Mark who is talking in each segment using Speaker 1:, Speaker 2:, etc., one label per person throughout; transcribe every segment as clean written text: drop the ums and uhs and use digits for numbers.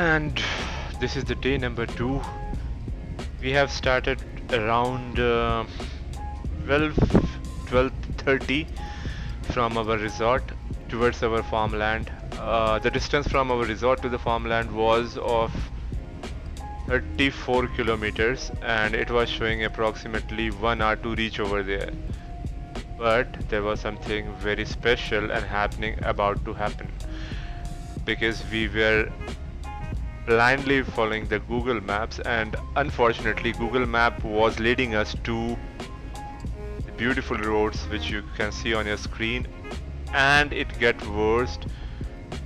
Speaker 1: And this is the day number 2. We have started around 12:30 from our resort towards our farmland. The distance from our resort to the farmland was of 34 kilometers, and it was showing approximately 1 hour to reach over there. But there was something very special and happening about to happen, because we were blindly following the Google Maps, and unfortunately Google Map was leading us to the beautiful roads which you can see on your screen, and it get worse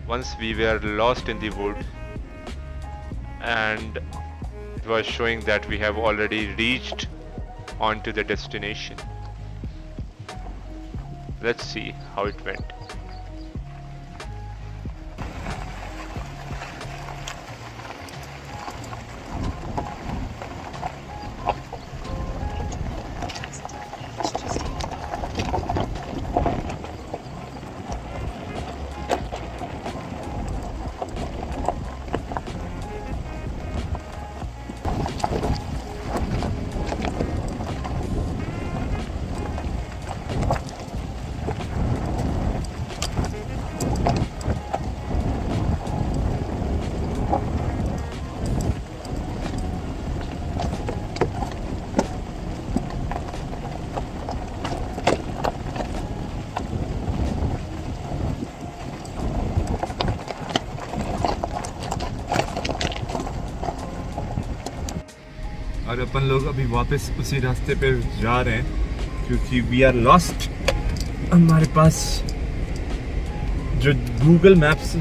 Speaker 1: once we were lost in the wood, and it was showing that we have already reached onto the destination. Let's see how it went.
Speaker 2: और अपन लोग अभी वापस उसी रास्ते पे जा रहे हैं क्योंकि वी आर लॉस्ट। हमारे पास जो गूगल मैप्स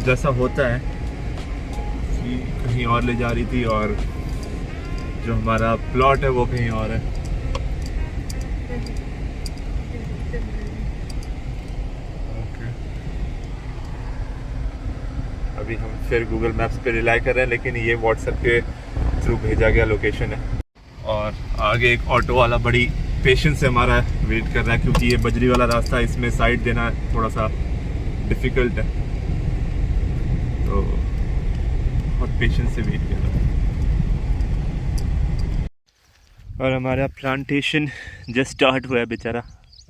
Speaker 2: जैसा होता है कि कहीं और ले जा रही थी, और जो हमारा प्लॉट है वो कहीं और है। अभी हम फिर गूगल मैप्स पे रिलाई कर रहे हैं, लेकिन ये व्हाट्सएप के थ्रू भेजा गया लोकेशन है। और आगे एक ऑटो वाला बड़ी पेशेंस से हमारा वेट कर रहा है, क्योंकि ये बजरी वाला रास्ता है, इसमें साइड देना थोड़ा सा डिफ़िकल्ट है, तो बहुत पेशेंस से वेट कर रहा है। और हमारा प्लांटेशन जस्ट स्टार्ट हुआ है बेचारा,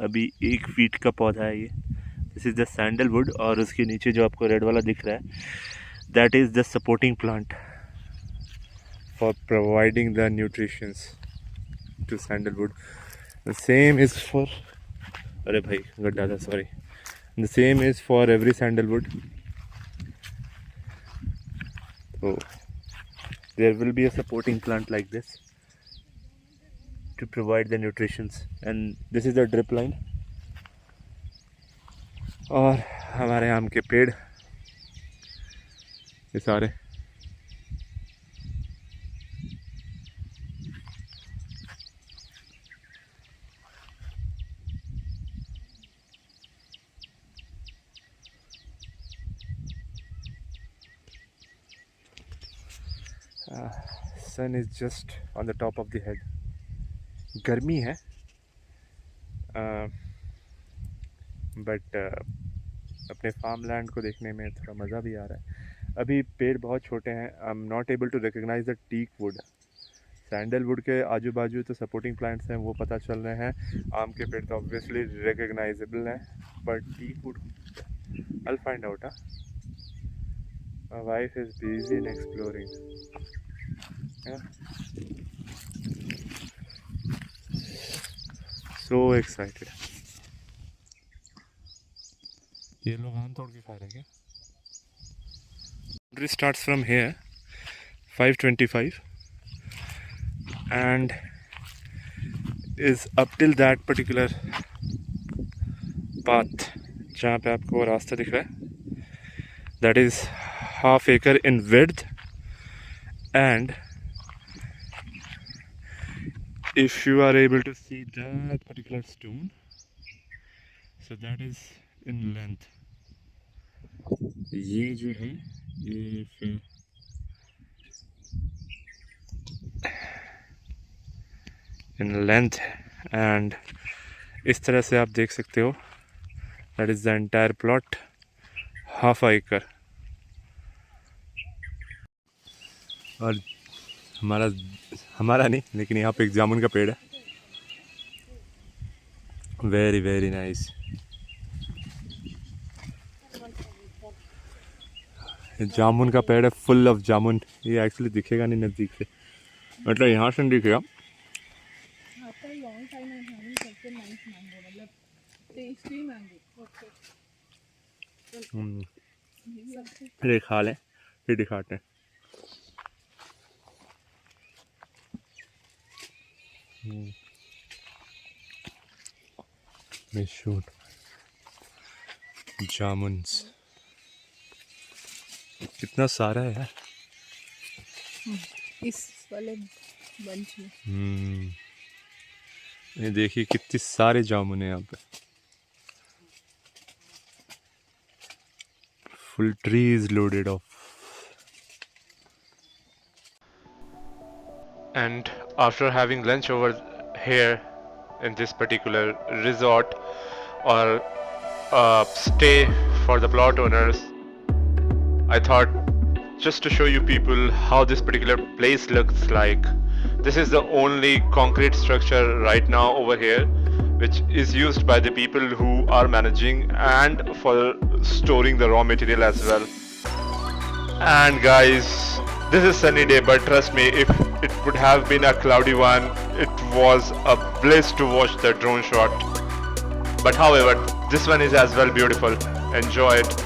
Speaker 2: अभी 1 फीट का पौधा है ये। दिस इज़ द सैंडलवुड, और उसके नीचे जो आपको रेड वाला दिख रहा है that is the supporting plant for providing the nutritions to sandalwood. The same is for अरे भाई गड्ढा था, sorry. The same is for every sandalwood. So there will be a supporting plant like this to provide the nutritions, and this is the drip line. और हमारे आम के पेड़ ये सारे sun is just on the top of the head. गर्मी है but अपने फार्म लैंड को देखने में थोड़ा मज़ा भी आ रहा है। अभी पेड़ बहुत छोटे हैं, I am not able to recognise the teak wood. Sandalwood के आजू बाजू तो सपोर्टिंग प्लांट्स हैं, वो पता चल रहे हैं। आम के पेड़ तो ऑब्वियसली रिकग्नाइजेबल हैं, but teak wood I will find out. My wife is busy in exploring. So excited. ये लोग आम तोड़ के खा रहे हैं क्या? Boundary starts from here, 525, and is up till that particular path जहाँ पे आपको रास्ता दिख रहा है। That is half acre in width, and if you are able to see that particular stone, so that is in length. ये जो है ये फिर in length, and इस तरह से आप देख सकते हो that is the entire plot, half acre. और हमारा हमारा नहीं, लेकिन यहाँ पे एक जामुन का पेड़ है, वेरी वेरी नाइस। जामुन का पेड़ है, फुल ऑफ जामुन। ये एक्चुअली दिखेगा नहीं नज़दीक से, मतलब यहाँ से नहीं दिखेगा। ये खा लें फिर दिखाते हैं। शूट जामुन्स कितना सारा है यार
Speaker 3: इस वाले बंच में।
Speaker 2: ये देखिए कितने सारे जामुन है यहाँ पे, full tree is loaded of.
Speaker 1: And after having lunch over here in this particular resort or stay for the plot owners, I thought just to show you people how this particular place looks like. This is the only concrete structure right now over here which is used by the people who are managing and for storing the raw material as well. And guys, this is sunny day, but trust me, if it would have been a cloudy one, it was a bliss to watch the drone shot. But however, this one is as well beautiful. Enjoy it.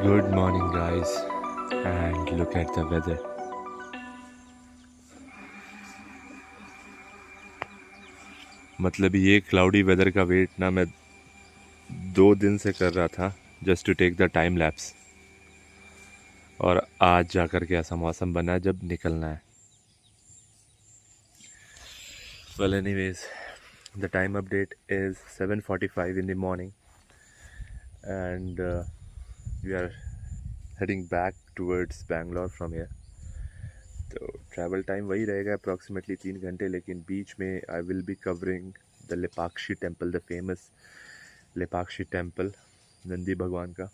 Speaker 2: Good morning guys, and look at the weather. मतलब ये cloudy weather का wait ना मैं 2 दिन से कर रहा था, just to take the time lapse, और आज जाकर के ऐसा मौसम बना जब निकलना है। Well anyways, the time update is 7:45 in the morning and we are heading back towards Bangalore from here. तो ट्रैवल टाइम वही रहेगा अप्रॉक्सीमेटली 3 घंटे, लेकिन बीच में I will be covering the Lepakshi temple, the famous Lepakshi temple, Nandi भगवान का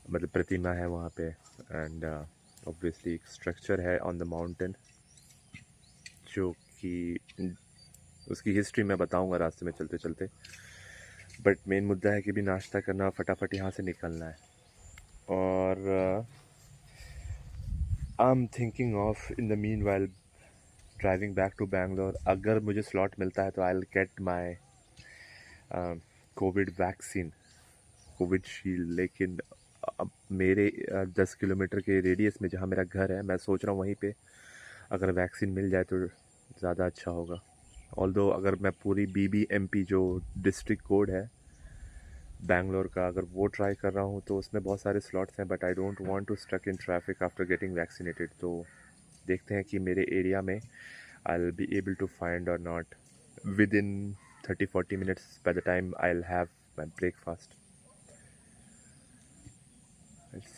Speaker 2: मतलब प्रतिमा है वहाँ पे। एंड ऑब्वियसली एक स्ट्रक्चर है ऑन द माउंटेन जो कि उसकी हिस्ट्री मैं बताऊँगा रास्ते में चलते चलते, बट मेन मुद्दा है कि भी नाश्ता करना, फटाफट यहाँ से निकलना है। और I am thinking of in the meanwhile driving back to Bangalore, अगर मुझे स्लॉट मिलता है तो I will get my Covid vaccine, Covishield. लेकिन अब मेरे 10 किलोमीटर के रेडियस में जहाँ मेरा घर है, मैं सोच रहा हूँ वहीं पे अगर वैक्सीन मिल जाए तो ज़्यादा अच्छा होगा। ऑल्दो अगर मैं पूरी BBMP जो डिस्ट्रिक्ट कोड है बैंगलोर का अगर वो ट्राई कर रहा हूँ तो उसमें बहुत सारे स्लॉट्स हैं, but I don't want to stuck in traffic after getting vaccinated. तो देखते हैं कि मेरे एरिया में I will be able to find और not within 30-40 minutes by the time I will have my breakfast.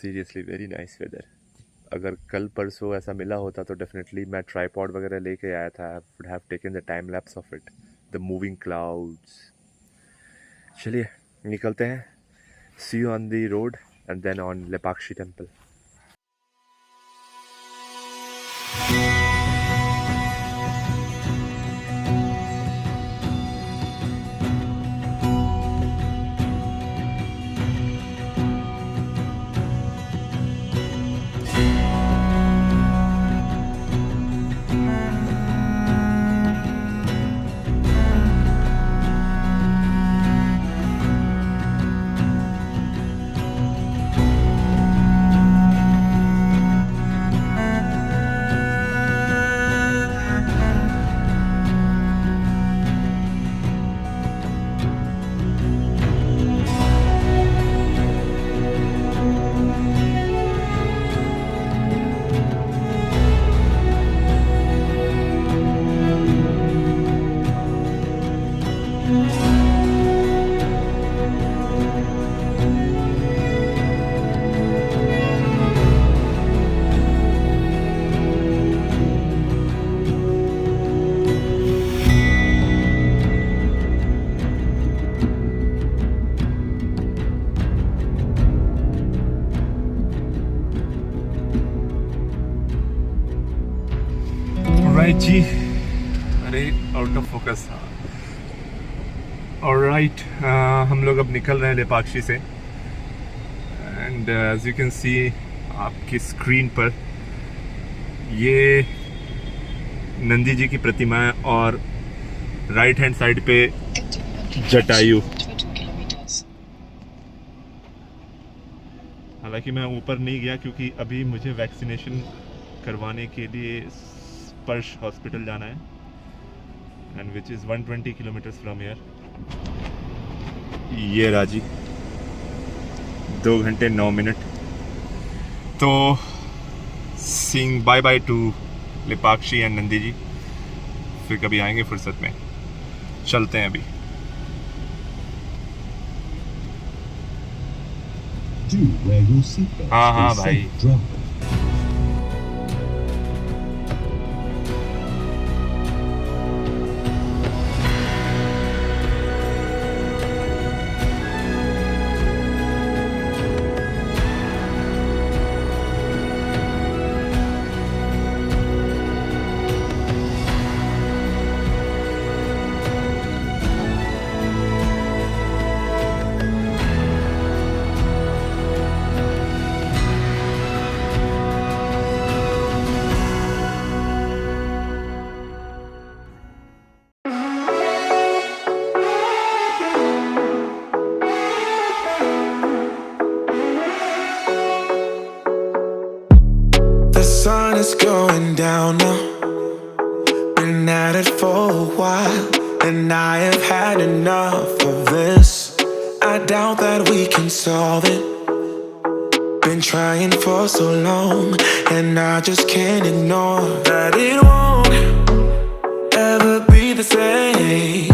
Speaker 2: Seriously very nice weather. अगर कल परसों ऐसा मिला होता तो डेफिनेटली मैं ट्राईपॉड वगैरह लेके आया था। I would have taken the time lapse of it, the moving clouds. चलिए निकलते हैं। See you on the road and then on Lepakshi temple. Right ji, अरे आउट ऑफ फोकस। ऑलराइट, हम लोग अब निकल रहे हैं लेपाक्षी से and as you can see आपकी स्क्रीन पर ये नंदी जी की प्रतिमा है और राइट हैंड साइड पे जटायु। हालांकि मैं ऊपर नहीं गया क्योंकि अभी मुझे वैक्सीनेशन करवाने के लिए स्पर्श हॉस्पिटल जाना है and which is 120 kilometres from here. ये राजी 2 घंटे 9 मिनट। तो सिंग bye bye to Lepakshi and Nandi ji, फिर कभी आएंगे फुर्सत में। चलते हैं अभी। हाँ हाँ भाई।
Speaker 4: Sun is going down now. Been at it for a while, and I have had enough of this. I doubt that we can solve it. Been trying for so long, and I just can't ignore that it won't ever be the same.